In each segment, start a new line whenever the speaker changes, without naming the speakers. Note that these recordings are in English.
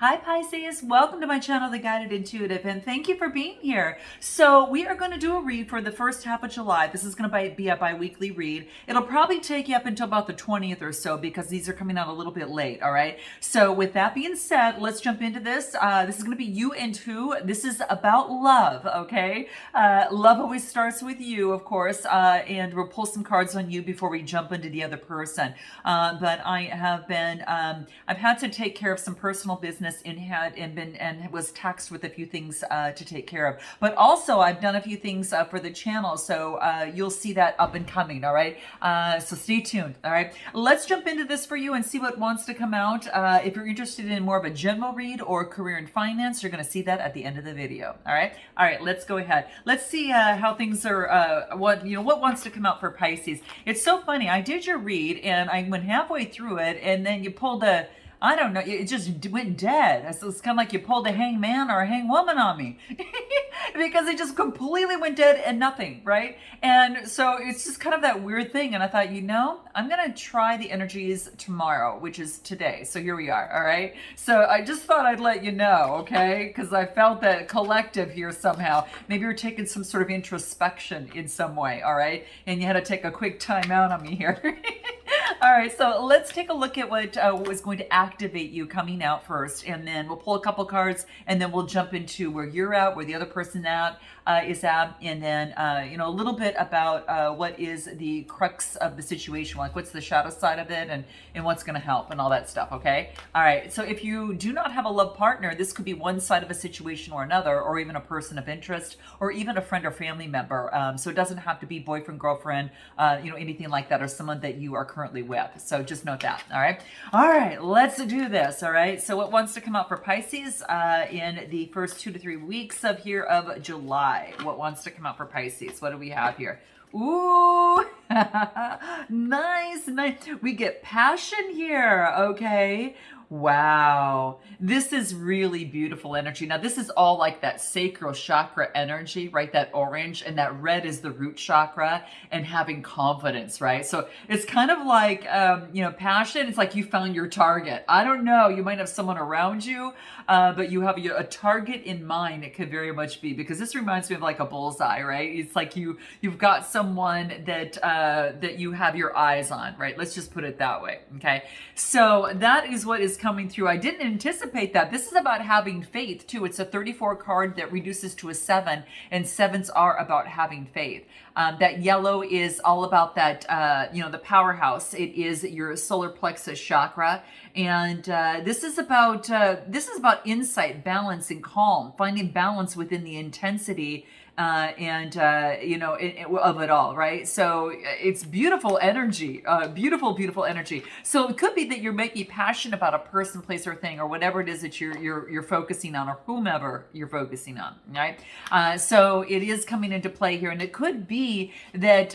Hi Pisces, welcome to my channel, The Guided Intuitive, and thank you for being here. So we are going to do a read for the first half of July. This is going to be a bi-weekly read. It'll probably take you up until about the 20th or so because these are coming out a little bit late, all right? So with that being said, let's jump into this. This is going to be you and who. This is about love, okay? Love always starts with you, of course, and we'll pull some cards on you before we jump into the other person. But I have been, I've had to take care of some personal business and was taxed with a few things to take care of. But also I've done a few things for the channel, so you'll see that up and coming, all right? So stay tuned, all right? Let's jump into this for you and see what wants to come out. If you're interested in more of a general read or career and finance, you're going to see that at the end of the video, all right? All right, let's go ahead. Let's see how things are, what wants to come out for Pisces. It's so funny. I did your read and I went halfway through it, and then you pulled a, I don't know, it just went dead. It's kind of like you pulled a hangman or a hangwoman on me because it just completely went dead and nothing, right? And so it's just kind of that weird thing. And I thought, I'm going to try the energies tomorrow, which is today. So here we are, all right? So I just thought I'd let you know, okay? Because I felt that collective here somehow. Maybe you're taking some sort of introspection in some way, all right? And you had to take a quick time out on me here. All right, so let's take a look at what was going to activate you coming out first, and then we'll pull a couple cards, and then we'll jump into where you're at, where the other person is at, and then a little bit about what is the crux of the situation, like what's the shadow side of it, and what's going to help, and all that stuff. Okay. All right. So if you do not have a love partner, this could be one side of a situation or another, or even a person of interest, or even a friend or family member. So it doesn't have to be boyfriend, girlfriend, anything like that, or someone that you are currently with. So just note that. All right. All right. Let's do this. All right. So what wants to come out for Pisces in the first 2 to 3 weeks of July? What wants to come out for Pisces? What do we have here? Ooh, nice. We get passion here. Okay. Wow. This is really beautiful energy. Now, this is all like that sacral chakra energy, right? That orange, and that red is the root chakra, and having confidence, right? So it's kind of like, passion. It's like you found your target. I don't know. You might have someone around you, but you have a target in mind. It could very much be, because this reminds me of like a bullseye, right? It's like you've got someone that you have your eyes on, right? Let's just put it that way. Okay. So that is what is coming through. I didn't anticipate that. This is about having faith too. It's a 34 card that reduces to a 7, and 7s are about having faith. That yellow is all about that, the powerhouse. It is your solar plexus chakra. And this is about insight, balance, and calm, finding balance within the intensity of it all, right? So it's beautiful energy, beautiful energy. So it could be that you might be passionate about a person, place, or thing, or whatever it is that you're focusing on, or whomever you're focusing on, right? So it is coming into play here, and it could be that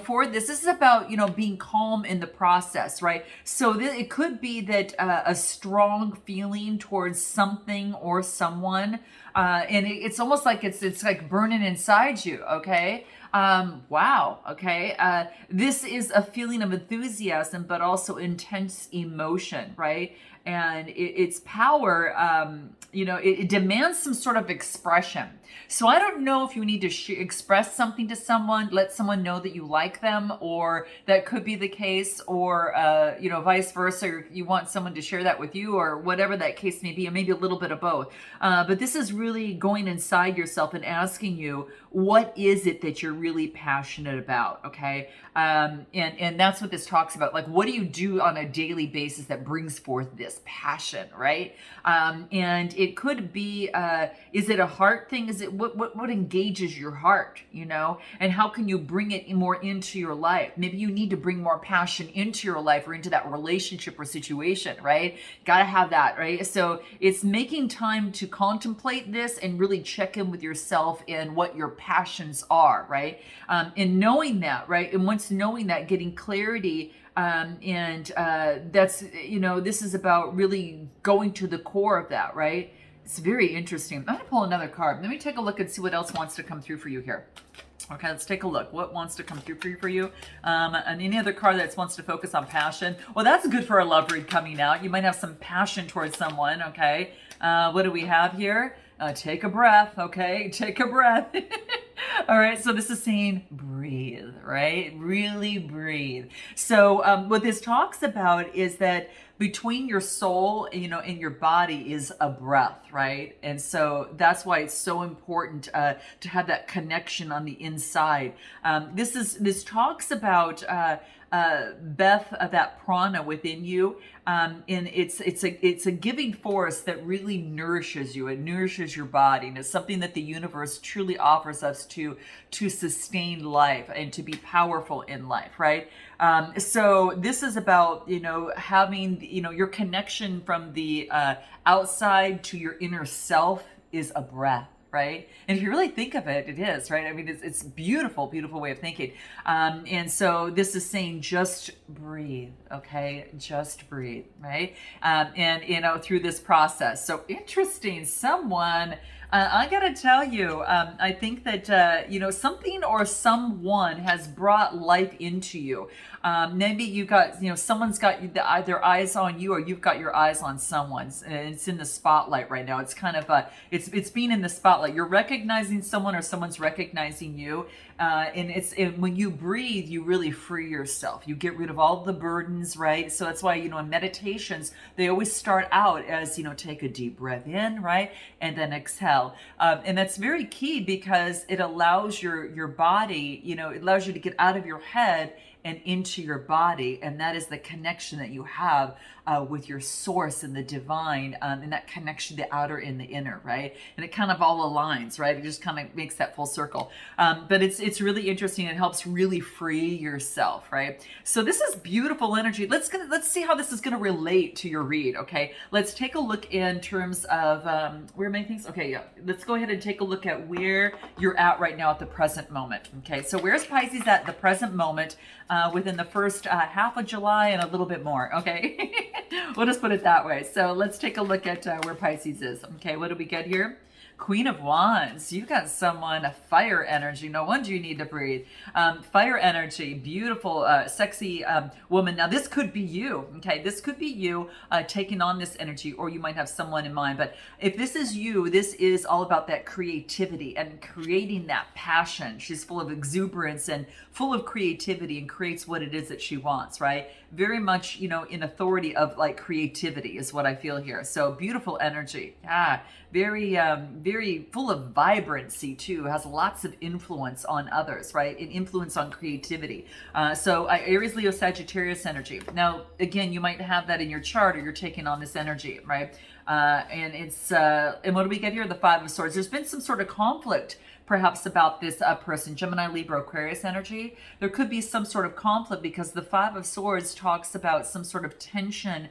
for this is about being calm in the process, right? So it could be that a strong feeling towards something or someone. And it's almost like it's like burning inside you, okay? Wow, okay? This is a feeling of enthusiasm, but also intense emotion, right? And its power, it demands some sort of expression. So I don't know if you need to express something to someone, let someone know that you like them, or that could be the case, or, vice versa, or you want someone to share that with you, or whatever that case may be, or maybe a little bit of both. But this is really going inside yourself and asking you, what is it that you're really passionate about, okay? And that's what this talks about. Like, what do you do on a daily basis that brings forth this passion, right? And it could be, is it a heart thing? Is it what engages your heart, and how can you bring it more into your life? Maybe you need to bring more passion into your life, or into that relationship or situation, right? Gotta have that, right? So it's making time to contemplate this and really check in with yourself and what your passions are, right? And knowing that, right? And once knowing that, getting clarity, that's, this is about really going to the core of that, right? It's very interesting. I'm going to pull another card. Let me take a look and see what else wants to come through for you here. Okay, let's take a look. What wants to come through for you? And any other card that wants to focus on passion. Well, that's good for a love read coming out. You might have some passion towards someone, okay? What do we have here? Take a breath, okay? Take a breath. All right, so this is saying breathe, right? Really breathe. So what this talks about is that between your soul, and your body is a breath, right? And so that's why it's so important to have that connection on the inside. This talks about Beth, that prana within you, and it's a giving force that really nourishes you. It nourishes your body, and it's something that the universe truly offers us to sustain life and to be powerful in life, right? So this is about having your connection from the outside to your inner self is a breath. Right? And if you really think of it, it is, right? I mean, it's beautiful, beautiful way of thinking. And so this is saying just breathe, okay? Just breathe, right? And, through this process. So interesting, someone, I gotta tell you, I think that, something or someone has brought life into you. Maybe you got, someone's got their eyes on you, or you've got your eyes on someone's, and it's in the spotlight right now. It's kind of it's being in the spotlight. You're recognizing someone, or someone's recognizing you, and when you breathe, you really free yourself. You get rid of all the burdens, right? So that's why in meditations they always start out as take a deep breath in, right, and then exhale, and that's very key because it allows your body, it allows you to get out of your head and into your body, and that is the connection that you have with your source and the divine, and that connection, the outer and the inner, right? And it kind of all aligns, right? It just kind of makes that full circle. But it's really interesting. It helps really free yourself, right? So this is beautiful energy. Let's see how this is going to relate to your read, okay? Let's take a look in terms of where many things. Okay, yeah. Let's go ahead and take a look at where you're at right now at the present moment. Okay, so where's Pisces at the present moment? Within the first half of July and a little bit more, okay? We'll just put it that way. So let's take a look at where Pisces is. Okay, what do we get here? Queen of Wands. You've got someone, a fire energy. No wonder you need to breathe. Fire energy, beautiful, sexy woman. Now, this could be you, okay? This could be you taking on this energy, or you might have someone in mind. But if this is you, this is all about that creativity and creating that passion. She's full of exuberance and full of creativity, and creates what it is that she wants, right? Very much, in authority of like creativity is what I feel here. So beautiful energy. Very, very full of vibrancy too. Has lots of influence on others, right? An influence on creativity. So Aries, Leo, Sagittarius energy. Now, again, you might have that in your chart, or you're taking on this energy, right? And it's and what do we get here? The Five of Swords. There's been some sort of conflict perhaps about this person, Gemini, Libra, Aquarius energy. There could be some sort of conflict because the Five of Swords talks about some sort of tension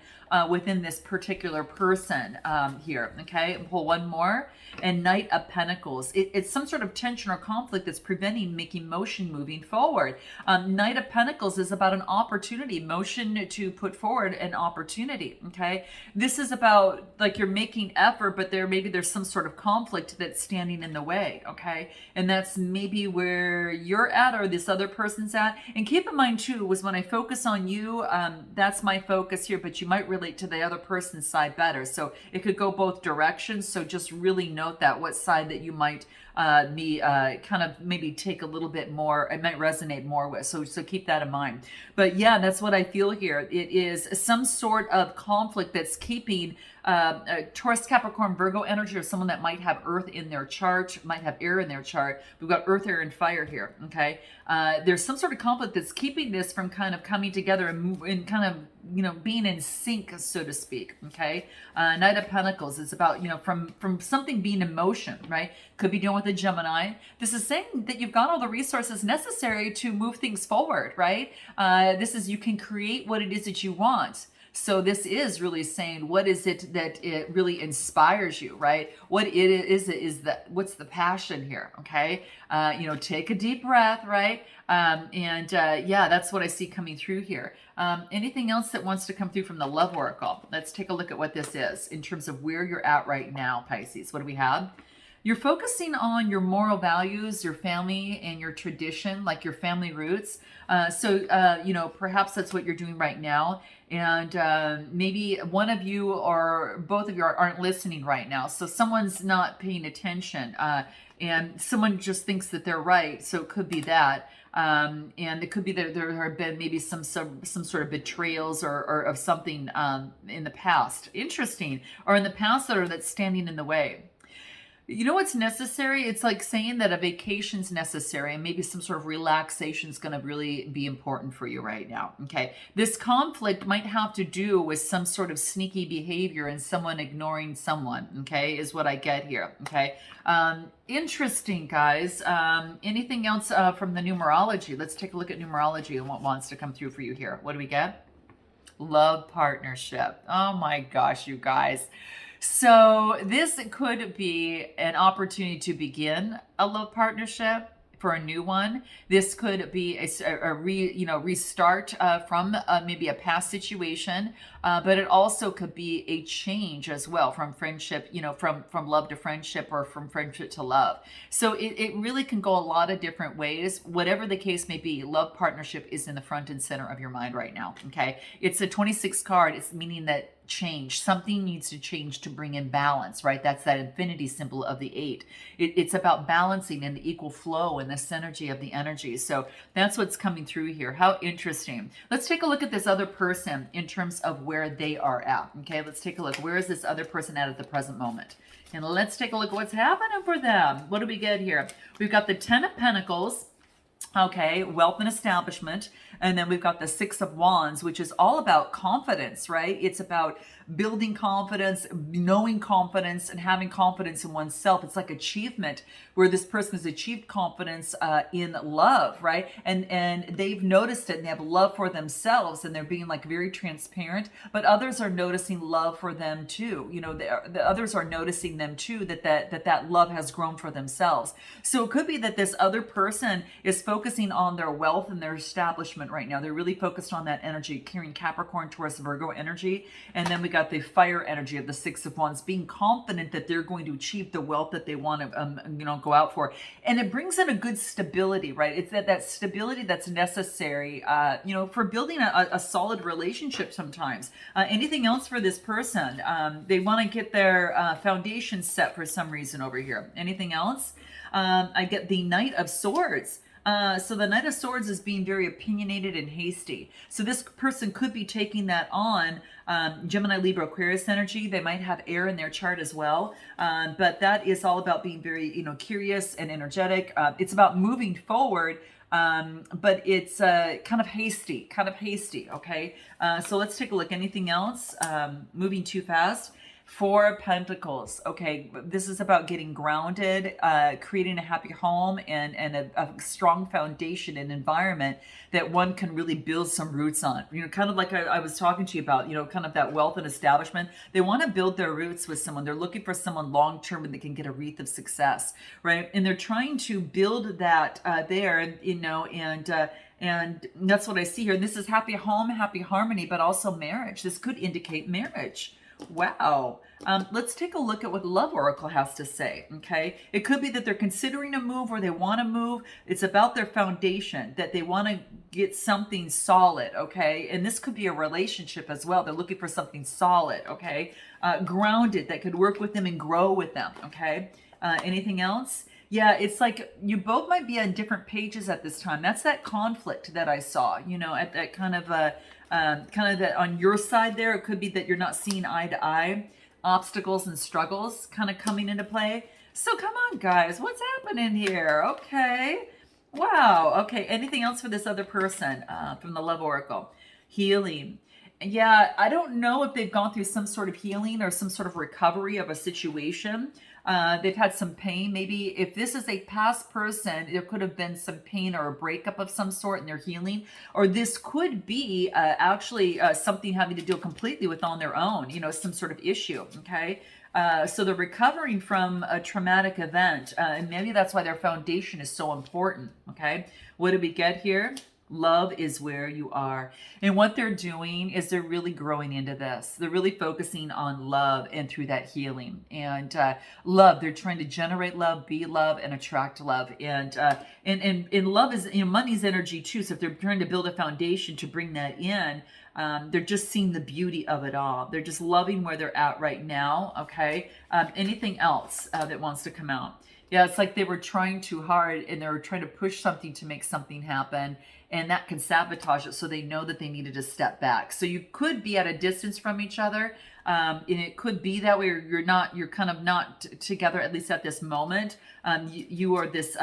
within this particular person here. Okay, and pull one more. And Knight of Pentacles. It's some sort of tension or conflict that's preventing making motion moving forward. Knight of Pentacles is about an opportunity, motion to put forward an opportunity. Okay, this is about like you're making effort, but maybe there's some sort of conflict that's standing in the way. Okay, and that's maybe where you're at, or this other person's at. And keep in mind too, was when I focus on you, that's my focus here, but you might relate to the other person's side better. So it could go both directions. So just really note that what side that you might be kind of maybe take a little bit more, it might resonate more with. So keep that in mind. But yeah, that's what I feel here. It is some sort of conflict that's keeping Taurus, Capricorn, Virgo energy, or someone that might have earth in their chart, might have air in their chart. We've got earth, air, and fire here. Okay, there's some sort of conflict that's keeping this from kind of coming together and kind of being in sync, so to speak. Okay, Knight of Pentacles is about from something being in motion, right? Could be dealing with a Gemini. This is saying that you've got all the resources necessary to move things forward, right? This is, you can create what it is that you want. So this is really saying, what is it that it really inspires you, right? What it is that, what's the passion here? Okay. Take a deep breath, right? Yeah, that's what I see coming through here. Anything else that wants to come through from the Love Oracle? Let's take a look at what this is in terms of where you're at right now, Pisces. What do we have? You're focusing on your moral values, your family, and your tradition, like your family roots. Perhaps that's what you're doing right now. And maybe one of you or both of you aren't listening right now. So someone's not paying attention. And someone just thinks that they're right. So it could be that. And it could be that there have been maybe some sort of betrayals or of something in the past. Interesting. Or in the past that's standing in the way. You know what's necessary? It's like saying that a vacation's necessary and maybe some sort of relaxation is going to really be important for you right now. Okay. This conflict might have to do with some sort of sneaky behavior and someone ignoring someone. Okay. Is what I get here. Okay. Interesting, guys. Anything else from the numerology? Let's take a look at numerology and what wants to come through for you here. What do we get? Love partnership. Oh my gosh, you guys. So this could be an opportunity to begin a love partnership for a new one. This could be a restart from maybe a past situation, but it also could be a change as well from friendship, from love to friendship or from friendship to love. So it really can go a lot of different ways. Whatever the case may be, love partnership is in the front and center of your mind right now. Okay, it's a 26 card. It's meaning that something needs to change to bring in balance, right? That's that infinity symbol of the 8. It's about balancing and the equal flow and the synergy of the energy. So that's what's coming through here. How interesting. Let's take a look at this other person in terms of where they are at. Okay, let's take a look. Where is this other person at the present moment? And let's take a look at what's happening for them. What do we get here? We've got the 10 of Pentacles. Okay, wealth and establishment. And then we've got the 6 of Wands, which is all about confidence, right? It's about building confidence, knowing confidence, and having confidence in oneself. It's like achievement, where this person has achieved confidence in love, right? And they've noticed it and they have love for themselves and they're being like very transparent, but others are noticing love for them too. The others are noticing them too, that love has grown for themselves. So it could be that this other person is focusing on their wealth and their establishment right now. They're really focused on that energy, carrying Capricorn, Taurus, Virgo energy. And then we got the fire energy of the 6 of Wands, being confident that they're going to achieve the wealth that they want to, go out for. And it brings in a good stability, right? It's that stability that's necessary, for building a solid relationship sometimes. Anything else for this person? They want to get their foundation set for some reason over here. Anything else? I get the Knight of Swords. So the Knight of Swords is being very opinionated and hasty. So this person could be taking that on Gemini, Libra, Aquarius energy. They might have air in their chart as well. But that is all about being very, curious and energetic. It's about moving forward. But it's kind of hasty, okay? So let's take a look. Anything else? Moving too fast. 4 of Pentacles. Okay, this is about getting grounded, creating a happy home and a strong foundation and environment that one can really build some roots on. Kind of like I was talking to you about, kind of that wealth and establishment. They want to build their roots with someone. They're looking for someone long-term and they can get a wreath of success, right? And they're trying to build that there, and that's what I see here. This is happy home, happy harmony, but also marriage. This could indicate marriage. Wow. Let's take a look at what the Love Oracle has to say, okay? It could be that they're considering a move or they want to move. It's about their foundation, that they want to get something solid, okay? And this could be a relationship as well. They're looking for something solid, okay? Grounded, that could work with them and grow with them, okay? Anything else? Yeah, it's like you both might be on different pages at this time. That's that conflict that I saw, at that kind of that on your side there. It could be that you're not seeing eye to eye, obstacles and struggles kind of coming into play. So come on, guys, what's happening here? Okay. Wow. Okay. Anything else for this other person from the Love Oracle? Healing. Yeah, I don't know if they've gone through some sort of healing or some sort of recovery of a situation. They've had some pain. Maybe if this is a past person, there could have been some pain or a breakup of some sort and they're healing. Or this could be actually something having to deal completely with on their own, some sort of issue, okay? So they're recovering from a traumatic event. And maybe that's why their foundation is so important, okay? What do we get here? Love is where you are. And what they're doing is they're really growing into this. They're really focusing on love and through that healing. And love, they're trying to generate love, be love, and attract love. And love is, money's energy too. So if they're trying to build a foundation to bring that in, they're just seeing the beauty of it all. They're just loving where they're at right now. Okay. Anything else that wants to come out? Yeah, it's like they were trying too hard and they were trying to push something to make something happen, and that can sabotage it. So they know that they needed to step back. So you could be at a distance from each other, and it could be that way, or you're kind of not together, at least at this moment. You are this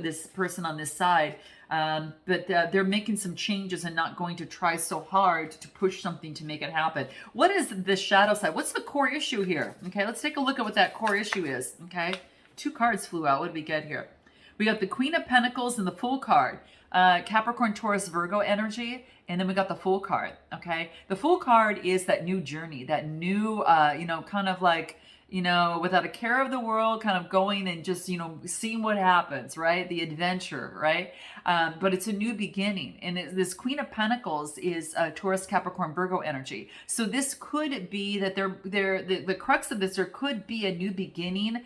this person on this side, but they're making some changes and not going to try so hard to push something to make it happen. What is the shadow side? What's the core issue here? Okay, let's take a look at what that core issue is. Okay. 2 cards flew out. What did we get here? We got the Queen of Pentacles and the Fool card. Capricorn, Taurus, Virgo energy. And then we got the Fool card. Okay. The Fool card is that new journey, that new, kind of like, without a care of the world, kind of going and just, seeing what happens, right? The adventure, right? But it's a new beginning. And this Queen of Pentacles is Taurus, Capricorn, Virgo energy. So this could be that the crux of this, there could be a new beginning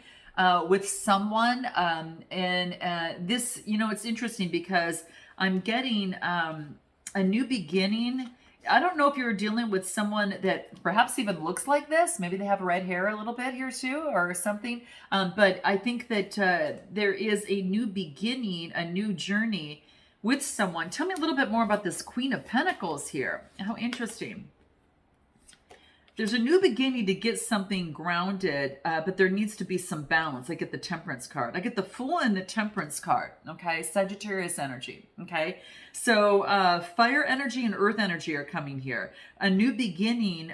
with someone. This, it's interesting because I'm getting a new beginning. I don't know if you're dealing with someone that perhaps even looks like this. Maybe they have red hair a little bit here too or something. But I think that there is a new beginning, a new journey with someone. Tell me a little bit more about this Queen of Pentacles here. How interesting. There's a new beginning to get something grounded, but there needs to be some balance. I get the Temperance card. I get the Fool and the Temperance card, okay? Sagittarius energy, okay? So fire energy and earth energy are coming here. A new beginning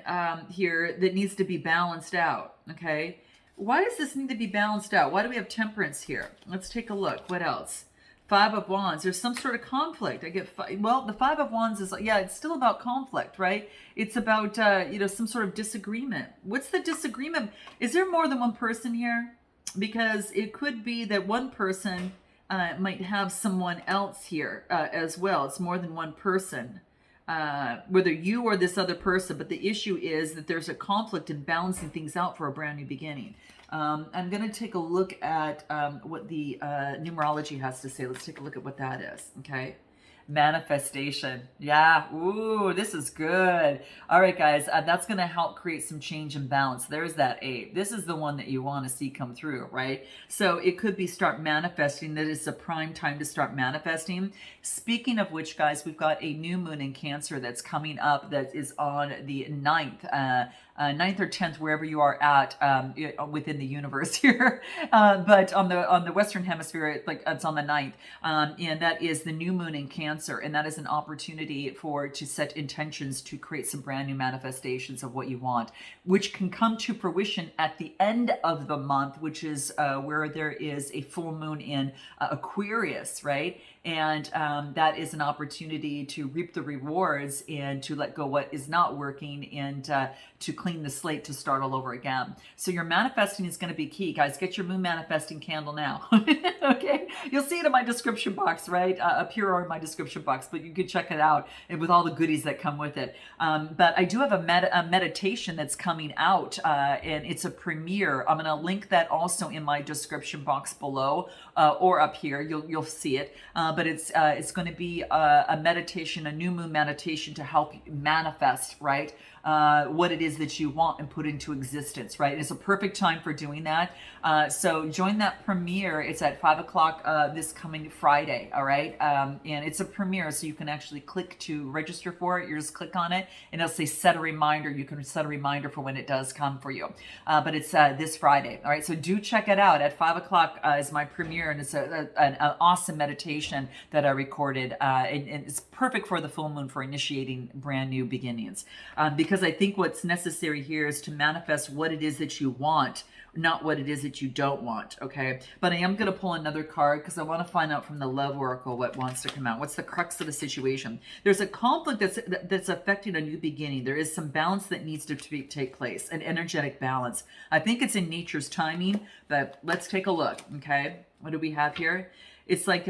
here that needs to be balanced out, okay? Why does this need to be balanced out? Why do we have Temperance here? Let's take a look. What else? 5 of Wands. There's some sort of conflict. I get, the 5 of Wands is, it's still about conflict, right? It's about, some sort of disagreement. What's the disagreement? Is there more than one person here? Because it could be that one person might have someone else here as well. It's more than one person. Whether you or this other person, but the issue is that there's a conflict in balancing things out for a brand new beginning. I'm going to take a look at what the numerology has to say. Let's take a look at what that is. Okay. Manifestation. Yeah. Ooh, this is good. All right, guys. That's going to help create some change and balance. There's that 8. This is the one that you want to see come through, right? So it could be start manifesting. That is a prime time to start manifesting. Speaking of which, guys, we've got a new moon in Cancer that's coming up that is on the 9th. 9th or 10th, wherever you are at within the universe here. But on the Western Hemisphere, it's on the 9th. And that is the new moon in Cancer. And that is an opportunity to set intentions to create some brand new manifestations of what you want, which can come to fruition at the end of the month, which is where there is a full moon in Aquarius, right? And that is an opportunity to reap the rewards and to let go what is not working and to clean the slate to start all over again. So your manifesting is going to be key, guys. Get your moon manifesting candle now. Okay, you'll see it in my description box, right? Up here or in my description box, but you can check it out and with all the goodies that come with it. But I do have a meditation that's coming out, and it's a premiere. I'm going to link that also in my description box below or up here. You'll see it. But it's going to be a meditation, a new moon meditation to help you manifest, right? What it is that you want and put into existence, right? It's a perfect time for doing that. So join that premiere. It's at 5 o'clock this coming Friday, all right? And it's a premiere, so you can actually click to register for it. You just click on it, and it'll say set a reminder. You can set a reminder for when it does come for you. But it's this Friday, all right? So do check it out. At 5 o'clock is my premiere, and it's an awesome meditation that I recorded. And it's perfect for the full moon for initiating brand new beginnings. Because I think what's necessary here is to manifest what it is that you want, not what it is that you don't want, okay? But I am going to pull another card because I want to find out from the Love Oracle what wants to come out. What's the crux of the situation? There's a conflict that's affecting a new beginning. There is some balance that needs to take place, an energetic balance. I think it's in nature's timing, but let's take a look, okay? What do we have here? It's like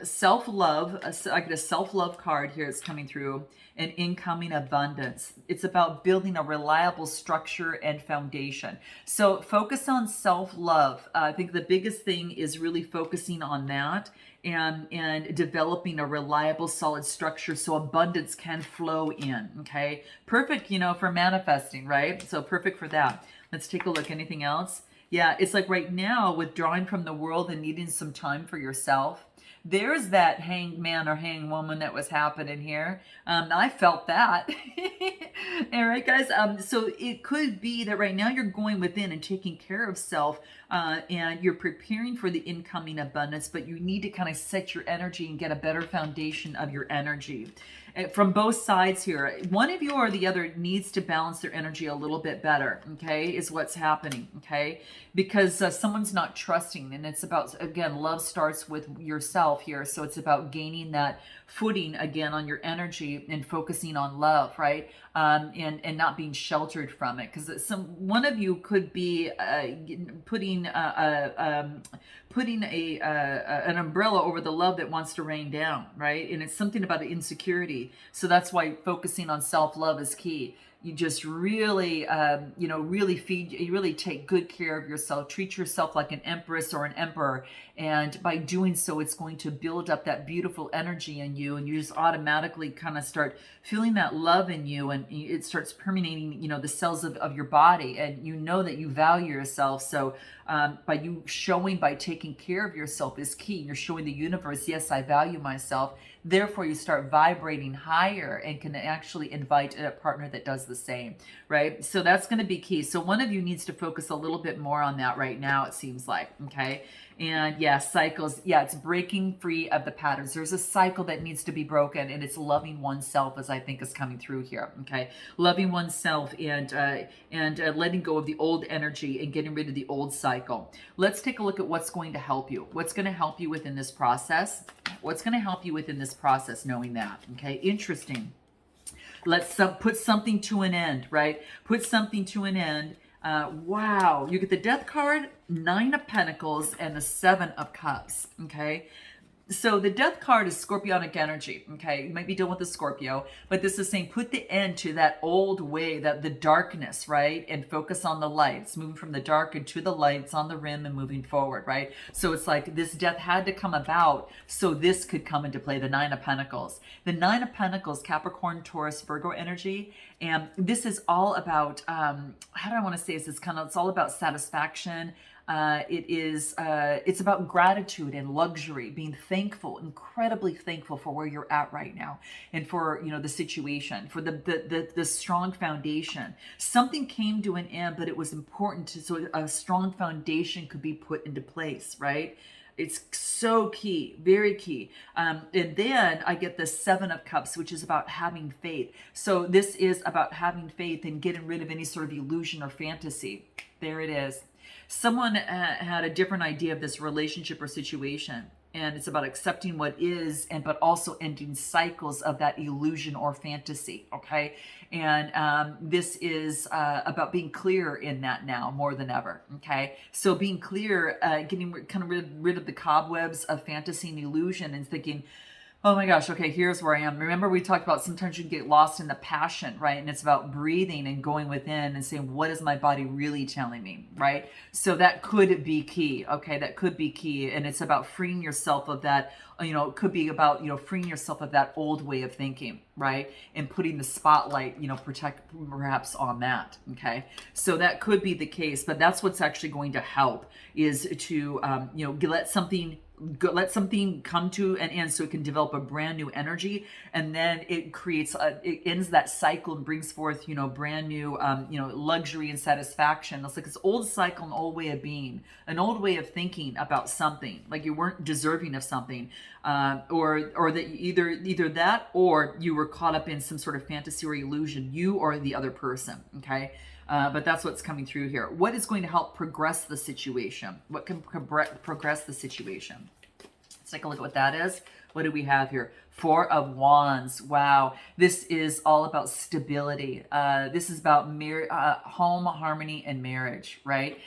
self-love, like a self-love card here is coming through, and incoming abundance. It's about building a reliable structure and foundation. So focus on self-love. I think the biggest thing is really focusing on that, and developing a reliable, solid structure so abundance can flow in. Okay, perfect, for manifesting, right? So perfect for that. Let's take a look. Anything else? Yeah, it's like right now, withdrawing from the world and needing some time for yourself. There's that hanged man or hanged woman that was happening here. I felt that. All right, guys. So it could be that right now you're going within and taking care of self, and you're preparing for the incoming abundance, but you need to kind of set your energy and get a better foundation of your energy. From both sides here, one of you or the other needs to balance their energy a little bit better, okay, is what's happening, okay? Because someone's not trusting, and it's about, again, love starts with yourself here, so it's about gaining that footing again on your energy and focusing on love, right? And not being sheltered from it, because one of you could be putting an umbrella over the love that wants to rain down, right? And it's something about insecurity. So that's why focusing on self-love is key. You just really, really take good care of yourself. Treat yourself like an empress or an emperor. And by doing so, it's going to build up that beautiful energy in you. And you just automatically kind of start feeling that love in you. And it starts permeating, the cells of your body. And you know that you value yourself. So by taking care of yourself is key. You're showing the universe, yes, I value myself. Therefore, you start vibrating higher and can actually invite a partner that does the same, right? So that's going to be key. So one of you needs to focus a little bit more on that right now, it seems like, okay? And yeah, cycles. Yeah, it's breaking free of the patterns. There's a cycle that needs to be broken, and it's loving oneself, as I think is coming through here, okay? Loving oneself and letting go of the old energy and getting rid of the old cycle. Let's take a look at what's going to help you. What's going to help you within this process? What's going to help you within this process, knowing that, okay? Interesting. Let's put something to an end, right? Put something to an end. Wow, you get the Death card, 9 of Pentacles, and the 7 of Cups, okay? So the Death card is Scorpionic energy, okay? You might be dealing with a Scorpio, but this is saying put the end to that old way, that the darkness, right? And focus on the lights, moving from the dark into the lights on the rim and moving forward, right? So it's like this death had to come about so this could come into play, the 9 of Pentacles. The 9 of Pentacles, Capricorn, Taurus, Virgo energy, and this is all about, how do I want to say this? It's all about satisfaction. It's about gratitude and luxury, being thankful, incredibly thankful for where you're at right now, and for, the situation, for the strong foundation. Something came to an end, but it was important so a strong foundation could be put into place, right? It's so key, very key. And then I get the 7 of Cups, which is about having faith. So this is about having faith and getting rid of any sort of illusion or fantasy. There it is. Someone had a different idea of this relationship or situation, and it's about accepting what is, but also ending cycles of that illusion or fantasy, okay? And this is about being clear in that now more than ever, okay? So being clear, getting kind of rid of the cobwebs of fantasy and illusion, and thinking, oh my gosh, okay, here's where I am. Remember, we talked about sometimes you get lost in the passion, right? And it's about breathing and going within and saying, what is my body really telling me, right? So that could be key, okay? That could be key. And it's about freeing yourself of that, it could be about, freeing yourself of that old way of thinking, right? And putting the spotlight, perhaps on that, okay? So that could be the case, but that's what's actually going to help is to, let something come to an end so it can develop a brand new energy, and then it ends that cycle and brings forth brand new luxury and satisfaction. It's like this old cycle, an old way of being, an old way of thinking about something, like you weren't deserving of something, or that either that, or you were caught up in some sort of fantasy or illusion, you or the other person, okay? But that's what's coming through here. What is going to help progress the situation? What can progress the situation? Let's take a look at what that is. What do we have here? Four of Wands. Wow. This is all about stability. This is about home, harmony, and marriage, right?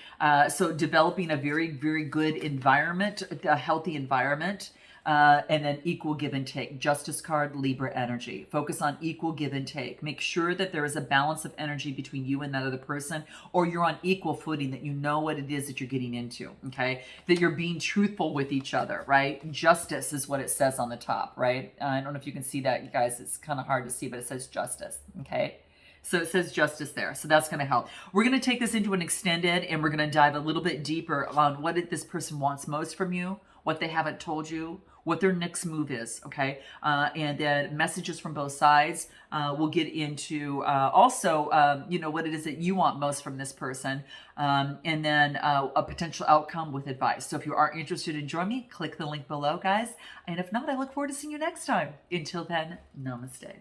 So developing a very, very good environment, a healthy environment. And then equal give and take. Justice card, Libra energy. Focus on equal give and take. Make sure that there is a balance of energy between you and that other person, or you're on equal footing, that you know what it is that you're getting into, okay? That you're being truthful with each other, right? Justice is what it says on the top, right? I don't know if you can see that, you guys. It's kind of hard to see, but it says justice, okay? So it says justice there. So that's going to help. We're going to take this into an extended, and we're going to dive a little bit deeper on what this person wants most from you, what they haven't told you, what their next move is, okay? And then messages from both sides. We'll get into also, you know, what it is that you want most from this person. And then a potential outcome with advice. So if you are interested in joining me, click the link below, guys. And if not, I look forward to seeing you next time. Until then, namaste.